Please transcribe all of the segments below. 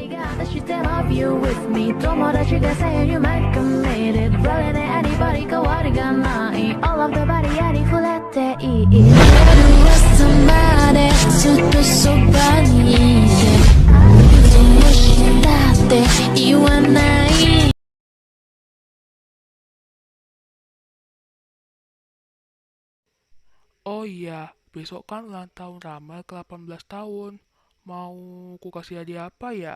That love you with me 友達が saying you might committed ブラレで anybody 変わりがない All of the body やり触れていい夜朝までずっとそばにいてどうしたって言わない Oh iya, besok kan ulang tahun Ramal ke 18 tahun. Mau ku kasih hadiah apa ya?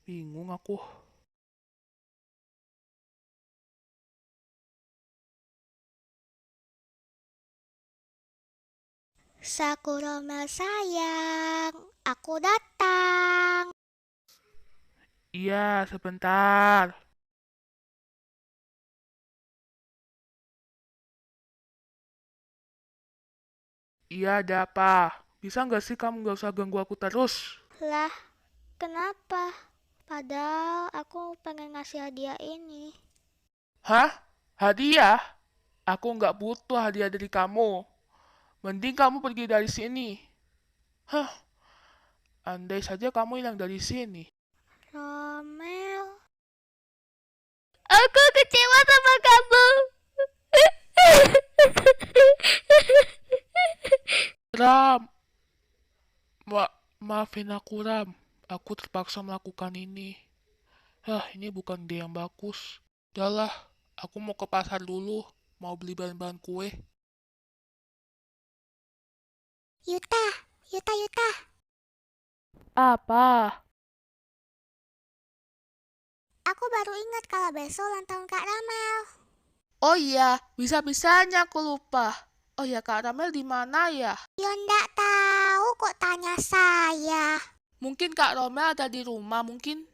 Bingung aku. Sakuroma sayang, aku datang. Iya, sebentar. Iya, ada apa? Bisa nggak sih kamu nggak usah ganggu aku terus? Lah, kenapa? Padahal aku pengen ngasih hadiah ini. Hah? Hadiah? Aku nggak butuh hadiah dari kamu. Mending kamu pergi dari sini. Hah? Andai saja kamu hilang dari sini. Romel, aku kecewa sama kamu. Ram, maafin aku Ram. Aku terpaksa melakukan ini. Ini bukan ide yang bagus. Udahlah, aku mau ke pasar dulu. Mau beli bahan-bahan kue. Yuta, Yuta, Yuta. Apa? Aku baru ingat kalau besok ulang tahun Kak Ramel. Oh iya, bisa-bisanya aku lupa. Oh ya, Kak Ramel di mana ya? Ya ndak tahu kok tanya saya. Mungkin Kak Ramel ada di rumah, mungkin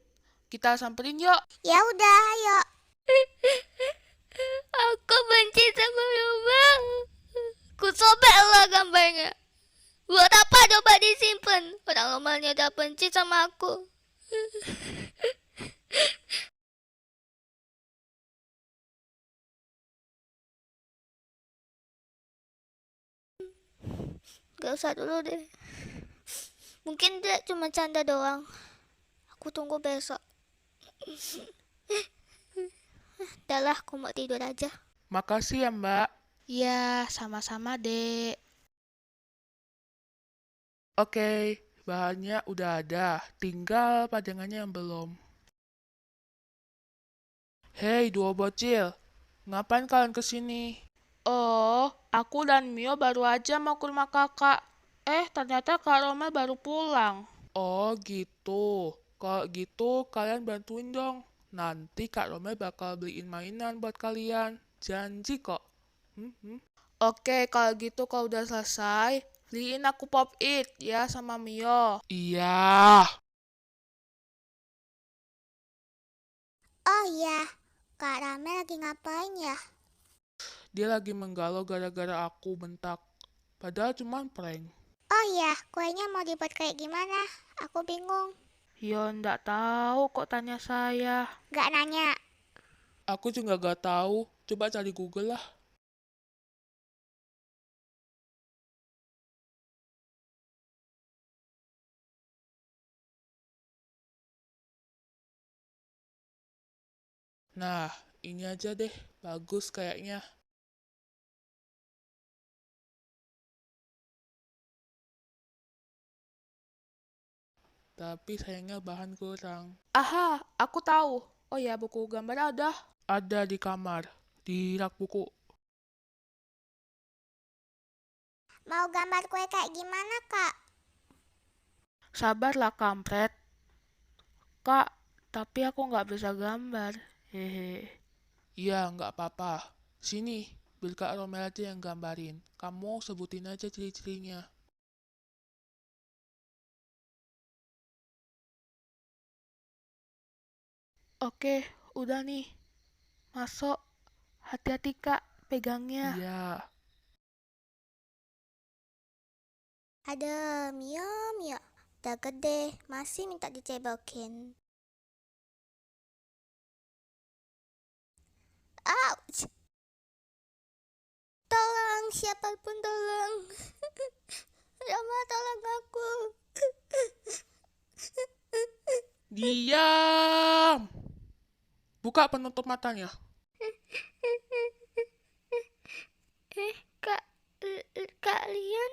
kita samperin yuk. Ya udah, ayo. Aku benci sama Romel. Ku sobek lah gambarnya. Buat apa coba disimpan? Orang Romelnya udah benci sama aku. Gak usah dulu deh. Mungkin dia cuma canda doang. Aku tunggu besok. Udahlah, aku mau tidur aja. Makasih ya, Mbak. Ya, sama-sama, Dek. Oke, bahannya udah ada. Tinggal pajangannya yang belum. Hei, dua bocil. Ngapain kalian kesini? Oh, aku dan Mio baru aja mau ke rumah kakak. Ternyata Kak Romel baru pulang. Oh, gitu. Kalau gitu, kalian bantuin dong. Nanti Kak Romel bakal beliin mainan buat kalian. Janji kok. Oke, kalau gitu kalau udah selesai, beliin aku Pop It ya sama Mio. Iya. Oh iya, Kak Rame lagi ngapain ya? Dia lagi menggalau gara-gara aku bentak. Padahal cuma prank. Oh iya, kuenya mau dibuat kayak gimana? Aku bingung. Ya, ndak tahu kok tanya saya. Gak nanya. Aku juga gak tahu. Coba cari Google lah. Nah, ini aja deh. Bagus kayaknya. Tapi sayangnya bahan kurang. Aha, aku tahu. Oh ya, buku gambar ada. Ada di kamar. Di rak buku. Mau gambar kue kayak gimana, Kak? Sabarlah, kampret. Kak, tapi aku nggak bisa gambar. Hehe. Iya, nggak apa-apa. Sini, biar Kak Romel aja yang gambarin. Kamu sebutin aja ciri-cirinya. Oke, udah nih. Masuk. Hati-hati, Kak. Pegangnya. Iya. Ada Mio, Mio. Udah gede, masih minta dicebokin. Ouch! Tolong, siapapun tolong. Rama, tolong aku. Diam! Buka penutup matanya. Kalian?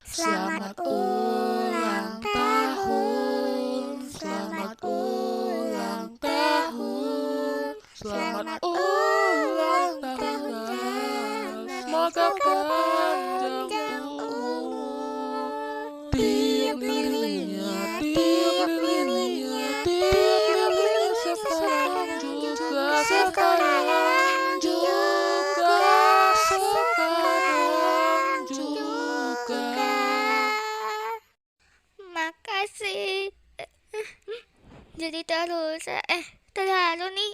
Selamat ulang tahun, selamat ulang tahun, selamat ulang tahun, semoga panjang umur. Tiup lilinnya, tiup lilinnya, tiup lilin sekarang juga sekarang juga sekarang juga. Makasih. Jadi terharu nih.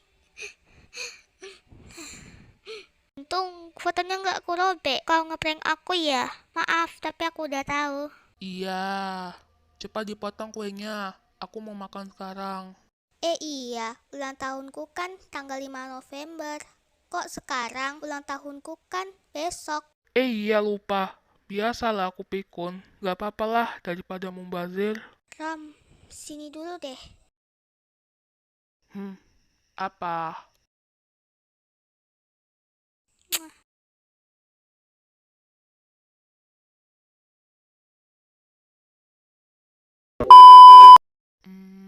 Untung fotonya nggak aku robek. Kau ngeprank aku ya. Maaf, tapi aku udah tahu. Iya, cepat dipotong kuenya. Aku mau makan sekarang. Iya, ulang tahunku kan tanggal 5 November. Kok sekarang ulang tahunku kan besok? Iya lupa. Biasalah aku pikun. Gak apa-apalah daripada mubazir. Ram, sini dulu deh. Apa?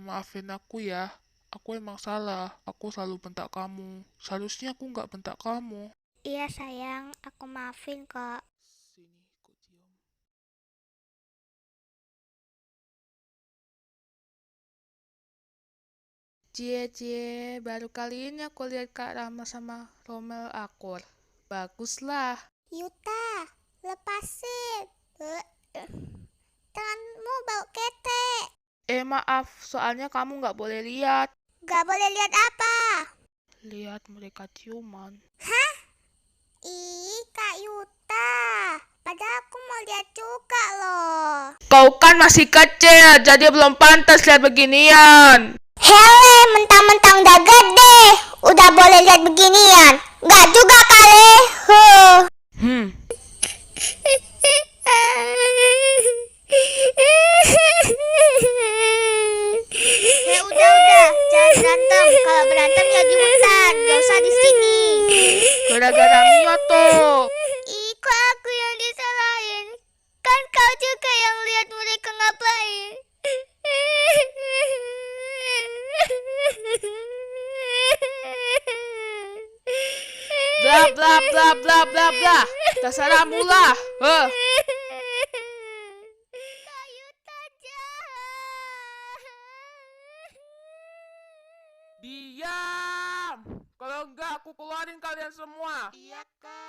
Maafin aku ya. Aku emang salah. Aku selalu bentak kamu. Seharusnya aku nggak bentak kamu. Iya sayang, aku maafin kok. Sini, ku cium. Cie, baru kali ini aku lihat Kak Rama sama Romel akur. Baguslah. Yuta, lepasin. Tanganmu bau ketek. Maaf, soalnya kamu nggak boleh lihat. Gak boleh lihat apa? Lihat mereka ciuman. Hah? Ih, Kak Yuta. Padahal aku mau lihat juga loh. Kau kan masih kecil, jadi belum pantas lihat beginian. Hele, mentang-mentang udah gede. Udah boleh lihat beginian. Gak juga kali. Udah, jangan berantem. Kalau berantem ya di hutan, gak usah di sini. Gara-gara Mio tuh. Ih, kok aku yang disalahin? Kan kau juga yang lihat mereka ngapain. Bla bla bla bla bla bla. Terserahmu lah. Kayu tajam. Diam. Kalau enggak aku keluarin kalian semua. Iya, Kak.